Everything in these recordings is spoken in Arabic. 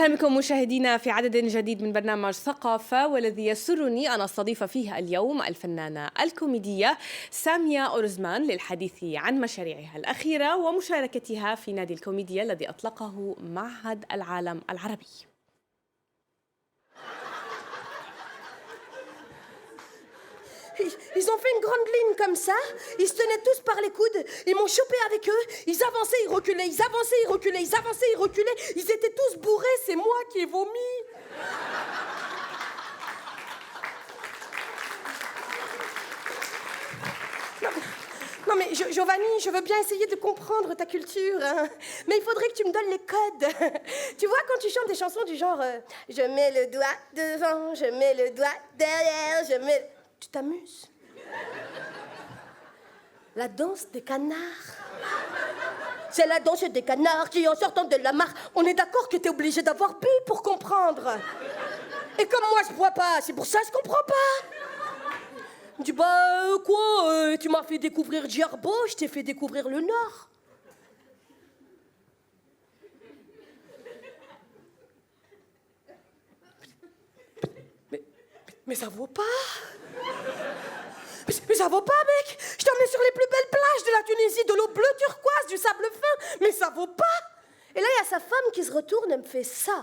أهلا بكم مشاهدينا في عدد جديد من برنامج ثقافة، والذي يسرني أن أستضيف فيه اليوم الفنانة الكوميدية سامية أورزمان للحديث عن مشاريعها الأخيرة ومشاركتها في نادي الكوميديا الذي أطلقه معهد العالم العربي. Ils ont fait une grande ligne comme ça, ils se tenaient tous par les coudes, ils m'ont chopé avec eux, ils avançaient, ils reculaient, ils avançaient, ils reculaient, ils avançaient, ils reculaient, ils étaient tous bourrés, c'est moi qui ai vomi. Non mais Giovanni, je veux bien essayer de comprendre ta culture, hein, mais il faudrait que tu me donnes les codes. Tu vois, quand tu chantes des chansons du genre je mets le doigt devant, je mets le doigt derrière, je mets... Tu t'amuses? La danse des canards. C'est la danse des canards qui, en sortant de la mare, on est d'accord que t'es obligé d'avoir bu pour comprendre. Et comme moi je bois pas, c'est pour ça que je comprends pas. Tu dis bah quoi, tu m'as fait découvrir Djerbo, je t'ai fait découvrir le Nord. Mais ça vaut pas. Mais ça vaut pas, mec. Je t'ai emmené sur les plus belles plages de la Tunisie, de l'eau bleue turquoise, du sable fin. Mais ça vaut pas. Et là, il y a sa femme qui se retourne et me fait ça.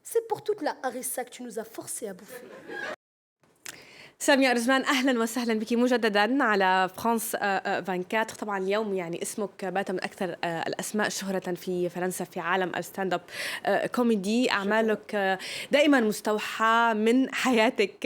C'est pour toute la harissa que tu nous as forcé à bouffer. سامية أورزمان، أهلا وسهلا بك مجددا على فرانس 24. طبعا اليوم يعني اسمك بات من أكثر الأسماء شهرة في فرنسا في عالم الستاند اب كوميدي. أعمالك دائما مستوحاة من حياتك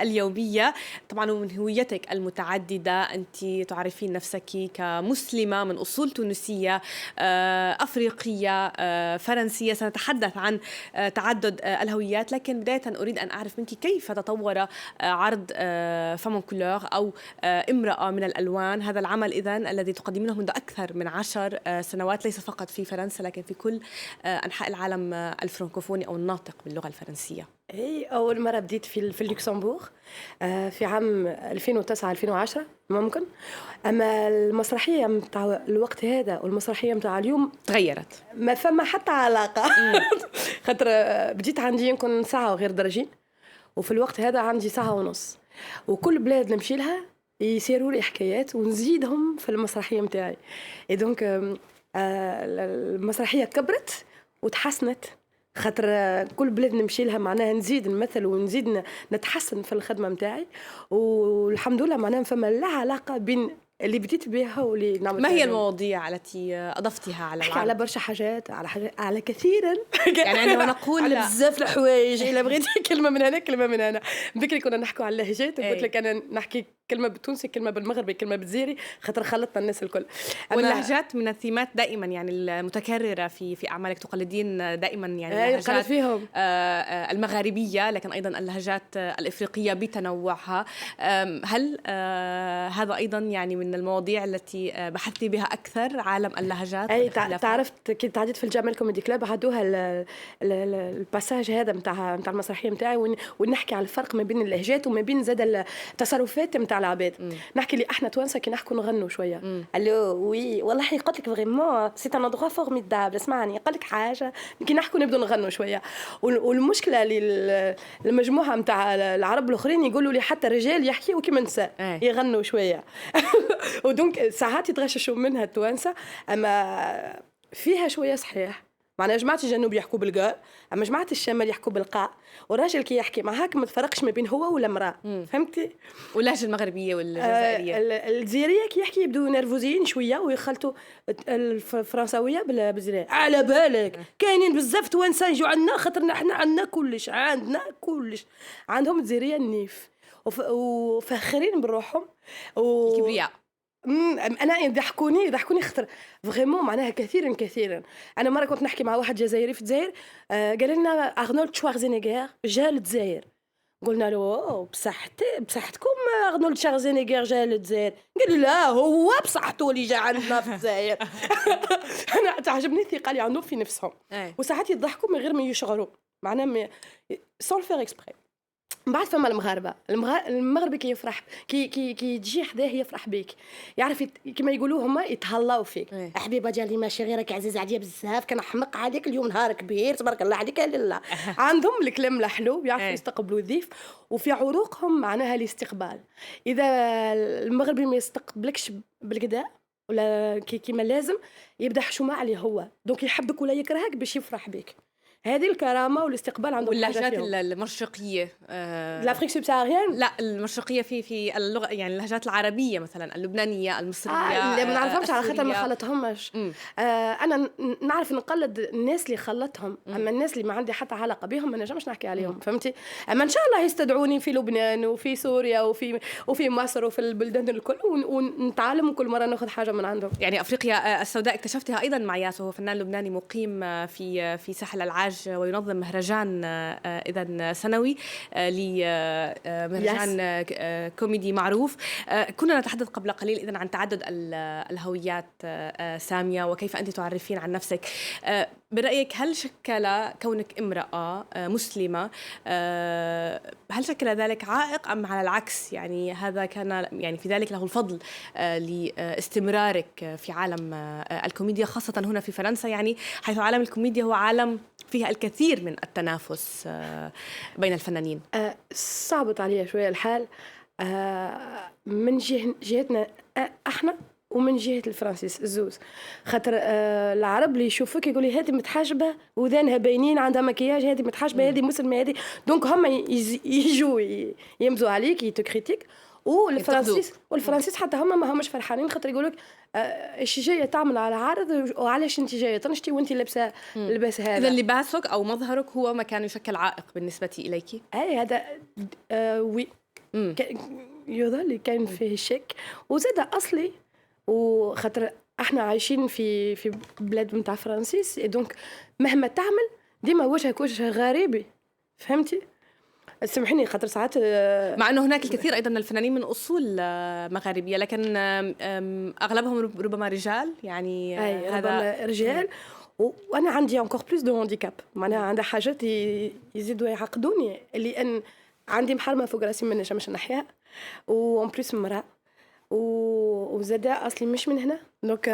اليومية طبعا ومن هويتك المتعددة. أنت تعرفين نفسك كمسلمة من أصول تونسية أفريقية فرنسية. سنتحدث عن تعدد الهويات، لكن بداية أريد أن أعرف منك كيف تطور عرض فمون كولور أو امرأة من الألوان. هذا العمل إذن الذي تقدمينه منذ أكثر من 10 سنوات، ليس فقط في فرنسا لكن في كل أنحاء العالم الفرنكوفوني أو الناطق باللغة الفرنسية. اي اول مره بديت في اللوكسمبورغ في عام 2009 2010 ممكن. اما المسرحيه متاع الوقت هذا والمسرحيه متاع اليوم تغيرت، ما فما حتى علاقه. خاطر بديت عندي يمكن ساعه وغير درجين، وفي الوقت هذا عندي ساعة ونص، وكل بلاد نمشي لها يسيروا لي حكايات ونزيدهم في المسرحية متاعي. دونك المسرحية كبرت وتحسنت، خاطر كل بلاد نمشي لها معناها نزيد نمثل ونزيد نتحسن في الخدمة متاعي، والحمد لله معناها فما لا علاقة بين اللي بديت بها واللي نعمل. ما هي المواضيع التي أضفتها على العرض؟ على برشا حاجات، على كثيرا. يعني عندما نقول على بزاف الحوايج، إلا بغيتي كلمة من هنا كلمة من هنا. بكري كنا نحكوا على اللهجات، قلت لك أنا نحكي كلمة بالتونسي كلمة بالمغربي كلمة بالجزائري، خاطر خلطنا الناس الكل. واللهجات من الثيمات دائما يعني المتكررة في أعمالك، تقلدين دائما يعني اللهجات فيهم المغاربية لكن أيضا اللهجات الإفريقية بتنوعها. هل هذا أيضا يعني من المواضيع التي بحثتي بها أكثر، عالم اللهجات؟ أي تعرفت كي تعديت في الجمال كوميدي كلاب عدوها الباساج هذا متاع المسرحية متاعي، ونحكي على الفرق ما بين اللهجات وما بين زاد التصرفات متاع العباد. نحكي لي احنا توانسه كي نحكوا نغنوا شويه. الو وي والله قلت لك فريمون سي ان اندرو فورميدابل. اسمعني قال لك حاجه كي نحكوا نبدو نغنوا شويه. والمشكله اللي المجموعه متاع العرب الاخرين يقولوا لي حتى الرجال يحكيوا كيما النساء يغنوا شويه. ودونك ساعات يتغششوا منها التوانسه، اما فيها شويه صحيح. معناها جماعة الجنوب يحكوا بالقاء، اما جماعة الشمال يحكوا بالقاء، والراجل كي يحكي مع هاك ما تفرقش ما بين هو ولا امراه. فهمتي؟ واللهجه المغربيه والجزائريه الجزائريه كي يحكي يبدو نرفوزين شويه ويخلطوا الفرنساويه بالجزائريه. على بالك كاينين بزاف توانسه يجوا عندنا خاطرنا احنا عندنا كلش، عندهم الجزائريه النيف وفاخرين بروحهم الكبرياء. انا يضحكوني خاطر فريمون معناها كثيرا. انا مره كنت نحكي مع واحد جزائري في الجزائر، قال لنا ارنولد شوارزنيغر جا للجزائر. قلنا له بصحتكم ارنولد شوارزنيغر جا للجزائر؟ قال لي لا هو بصحته اللي جا عندنا في الجزائر. انا تعجبني الثقه اللي عندهم في نفسهم، وساعات يضحكوا من غير ما يشعروا، معناها سون فير اكسبري. من بعد فما المغاربه المغربي كي يفرح كي تجي حداه يفرح بيك، يعرف كما يقولوا هما يتهلاو فيك. إيه. حبيبه جالي ماشي غيرك عزيز عليا بزاف، كنحمق عليك اليوم نهار كبير تبارك الله عليك. لا عندهم الكلام الحلو يعرفوا إيه. يستقبلوا الضيف، وفي عروقهم معناها الاستقبال. اذا المغربي ما يستقبلكش بالكدا ولا كيما لازم، يبدا حشومه عليه هو، دونك يحبك ولا يكرهك باش يفرح بك. هذه الكرامه والاستقبال عندهم حاجه واللهجات فيهم. المرشقية لافريك سبساريان لا المرشقية في اللغة، يعني اللهجات العربية مثلا اللبنانية المصرية اللي ما نعرفهمش على خاطر ما السورية. خلطهمش. انا نعرف نقلد الناس اللي خلطهم، اما الناس اللي ما عندي حتى علاقه بهم ما نجمش نحكي عليهم، فهمتي؟ اما ان شاء الله يستدعوني في لبنان وفي سوريا وفي مصر وفي البلدان الكل ونتعلم، وكل مره ناخذ حاجه من عندهم. يعني افريقيا السوداء اكتشفتها ايضا مع ياسو، هو فنان لبناني مقيم في ساحل العاج وينظم مهرجان اذا سنوي لمهرجان كوميدي معروف. كنا نتحدث قبل قليل اذا عن تعدد الهويات سامية، وكيف انت تعرفين عن نفسك. برأيك هل شكل كونك امرأة مسلمة، هل شكل ذلك عائق أم على العكس يعني هذا كان يعني في ذلك له الفضل لاستمرارك في عالم الكوميديا، خاصة هنا في فرنسا، يعني حيث عالم الكوميديا هو عالم فيه الكثير من التنافس بين الفنانين؟ صعبت عليا شوية الحال من جهتنا احنا ومن جهة الفرنسيس الزوز، خاطر العرب اللي يشوفوك يقولوا هذه متحجبة وذانها باينين عندها مكياج، هذه متحجبة، هذه مسلمة، هذه دونك هم يجوا يمزوا عليك يتكريتيك. والفرنسيس حتى هم ما همش فرحانين، خاطر يقولوك ايش جايه تعمل على عرض، وعلاش انت جايه تنشتي وانت لابسه اللباس هذا. اذا لباسك او مظهرك هو ما كان يشكل عائق بالنسبه اليك؟ اي هذا وي يظل كان فيه شك، وزاد اصلي، وخاطر احنا عايشين في بلاد نتاع فرنسيس، دونك مهما تعمل ديما وجهك وجه غريبي، فهمتي؟ سامحيني خاطر ساعات مع انه هناك الكثير ايضا من الفنانين من اصول مغاربيه، لكن اغلبهم ربما رجال، يعني هذا رجال. وانا عندي انكور بلوس دو هانديكاب، معناها عندها حاجات يزيدوا يعقدوني، لان عندي محرمه فوق راسي ما نجمش نحيها، وان بلوس مرأة، وزاد اصلي مش من هنا، دونك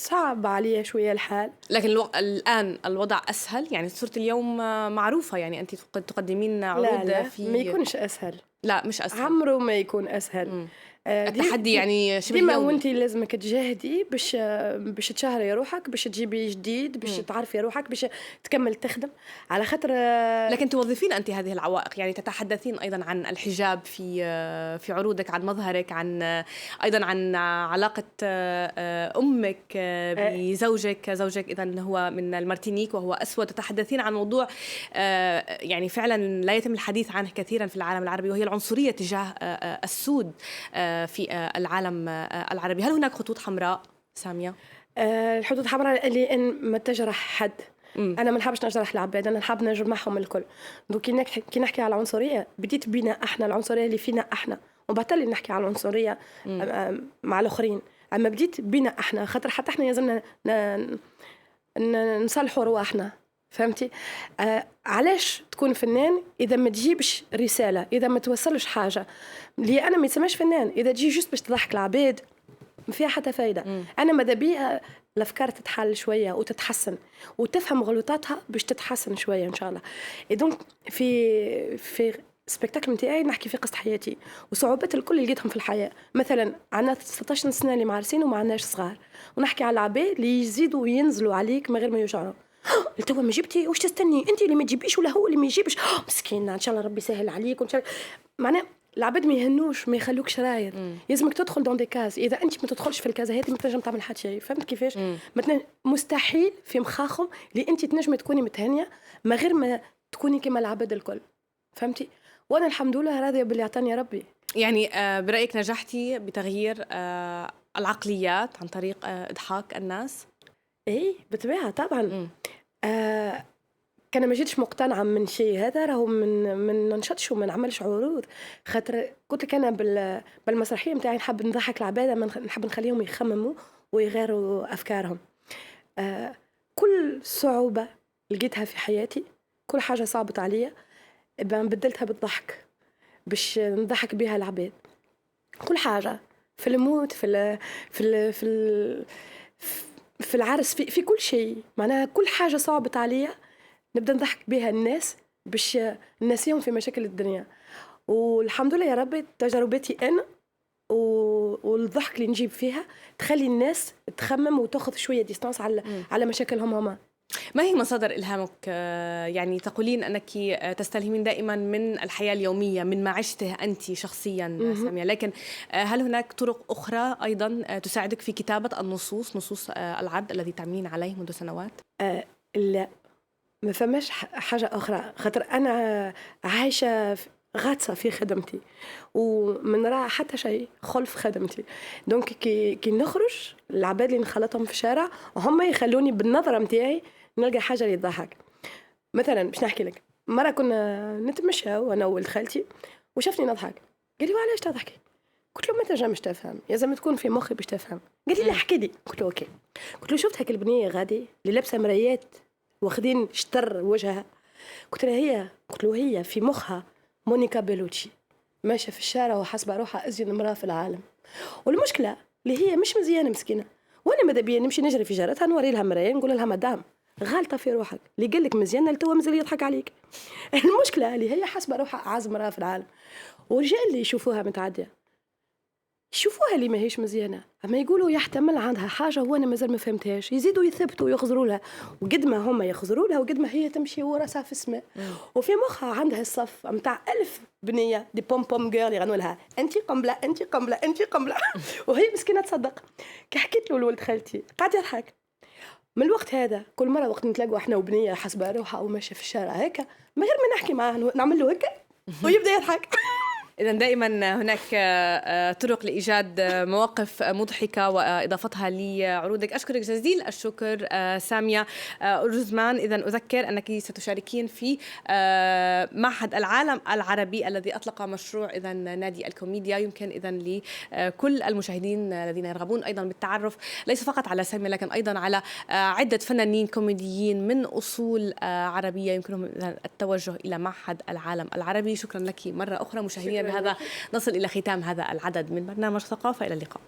صعب عليا شويه الحال. لكن الان الوضع اسهل، يعني صورة اليوم معروفه، يعني انت تقدمين عروض لا في ما يكونش اسهل، لا مش اسهل، عمره ما يكون اسهل. التحدي يعني شبه ديما يومي. وانت لازمك تجاهدي باش تشهري روحك، باش تجيبي جديد، باش تعرفي روحك، باش تكمل تخدم على خاطر. لكن توظفين انت هذه العوائق، يعني تتحدثين ايضا عن الحجاب في عروضك، عن مظهرك، عن ايضا عن علاقه امك بزوجك، زوجك اذا هو من المارتينيك وهو اسود، تتحدثين عن موضوع يعني فعلا لا يتم الحديث عنه كثيرا في العالم العربي، وهي العنصريه تجاه السود في العالم العربي. هل هناك خطوط حمراء سامية؟ الخطوط حمراء لان ما تجرح حد. انا ما نحبش نجرح العباد، انا نحب نجمعهم الكل. دونك كي نحكي على العنصريه بديت بينا احنا، العنصريه اللي فينا احنا، وبطل نحكي على العنصريه مع الاخرين، اما بديت بينا احنا، خاطر حتى احنا لازمنا نصلحوا رواحنا، فهمتي؟ علاش تكون فنان اذا ما تجيبش رساله، اذا ما توصلش حاجه؟ اللي انا ما يسماش فنان اذا تجي جوست باش تضحك العباد، ما فيها حتى فايده. انا ماذا بيها الافكار تتحل شويه وتتحسن وتفهم غلطاتها باش تتحسن شويه ان شاء الله. دونك في سبيكتاكل نتاعي نحكي في قصه حياتي وصعوبات الكل اللي لقيتهم في الحياه. مثلا عندنا 16 سنه اللي معرسين وما عندناش صغار، ونحكي على العباد اللي يزيدوا وينزلوا عليك من غير ما يشعروا. التوا ما جبتي واش تستني انت اللي ما تجيبيش ولا هو اللي ما يجيبش؟ مسكين ان شاء الله ربي يسهل عليك وان شاء الله. معناه العباد ما يهنوش، ما يخلوكش رايد، لازمك تدخل دون دي كاز. اذا انت ما تدخلش في الكازه هذه ما تنجم تعمل حتى شيء، فهمت كيفاش؟ مستحيل في مخاخهم اللي انت تنجمي تكوني متهنيه ما غير ما تكوني كما العباد الكل، فهمتي؟ وانا الحمد لله راضيه باللي عطاني ربي. يعني برايك نجحتي بتغيير العقليات عن طريق اضحاك الناس؟ ايه بالطبيعه طبعا. كان ما جيتش مقتنعه من شيء هذا، راهو من ننشطش وما نعملش عروض، خاطر قلت لك انا بالمسرحيه نتاعي نحب نضحك العباد، نحب نخليهم يخمموا ويغيروا افكارهم. كل صعوبه لقيتها في حياتي، كل حاجه صعبت عليا، بدلتها بالضحك باش نضحك بها العباد. كل حاجة في الموت، في العرس، في كل شيء، معناها كل حاجة صعبت عليا نبدا نضحك بها الناس باش ننسيهم في مشاكل الدنيا. والحمد لله يا ربي تجربتي انا والضحك اللي نجيب فيها تخلي الناس تخمم وتاخذ شويه ديستانس على مشاكلهم هما. ما هي مصادر إلهامك؟ يعني تقولين أنك تستلهمين دائما من الحياة اليومية، من ما عشته أنت شخصيا سامية، لكن هل هناك طرق أخرى أيضا تساعدك في كتابة نصوص العرض الذي تعملين عليه منذ سنوات؟ لا، ما فماش حاجة أخرى، خاطر أنا عايشة غاطسة في خدمتي ومن راه حتى شيء خلف خدمتي. دونك كي نخرج العباد اللي نخلطهم في الشارع وهم يخلوني بالنظرة متاعي نلقى حاجة اللي تضحك. مثلا باش نحكي لك، مرة كنا نتمشى وأنا وولد خالتي وشافني نضحك، قال لي وعلاش تضحكي؟ قلت له ما تنجمش تفهم، لازم تكون في مخي باش تفهم. قال لي لا احكي لي. قلت له اوكي. قلت له شفت هاك البنية غادي اللي لابسة مرايات واخدين شطر وجهها؟ قلت له هي في مخها مونيكا بيلوتشي ماشيه في الشارع وحاسبه روحها ازين امراه في العالم، والمشكله اللي هي مش مزيانه مسكينه، وانا ماذا بيا نمشي نجري في جارتها نوري لها مرايه نقول لها مدام غالطه في روحك، اللي قال لك مزيانه لتوا مازال يضحك عليك. المشكله اللي هي حاسبه روحها اعز امراه في العالم، والرجال اللي يشوفوها متعديه يشوفوها اللي ماهيش مزيانه، اما يقولوا يحتمل عندها حاجه وانا مازال ما فهمتهاش، يزيدوا يثبتوا ويخزروا لها، وقد ما هما يخزروا لها وقد ما هي تمشي وراسها في السماء. وفي مخها عندها الصف نتاع 1000 بنيه دي بوم بوم جيرل يغنوا لها انت قنبله انت قنبله انت قنبله. وهي مسكينه تصدق. كي حكيت له لولد خالتي قاعد يضحك. من الوقت هذا كل مره وقت نتلاقوا احنا وبنيه حسب روحها وماشيه في الشارع هكا، من غير ما نحكي معاه نعمل له هكا ويبدا يضحك. إذا دائما هناك طرق لإيجاد مواقف مضحكة وإضافتها لعروضك. أشكرك جزيل الشكر سامية أرجزمان. إذا أذكر أنك ستشاركين في معهد العالم العربي الذي أطلق مشروع إذا نادي الكوميديا. يمكن إذا لكل المشاهدين الذين يرغبون أيضا بالتعرف ليس فقط على سامية لكن أيضا على عدة فنانين كوميديين من أصول عربية يمكنهم التوجه إلى معهد العالم العربي. شكرا لك مرة أخرى. مشاهدينا بهذا نصل إلى ختام هذا العدد من برنامج ثقافة. إلى اللقاء.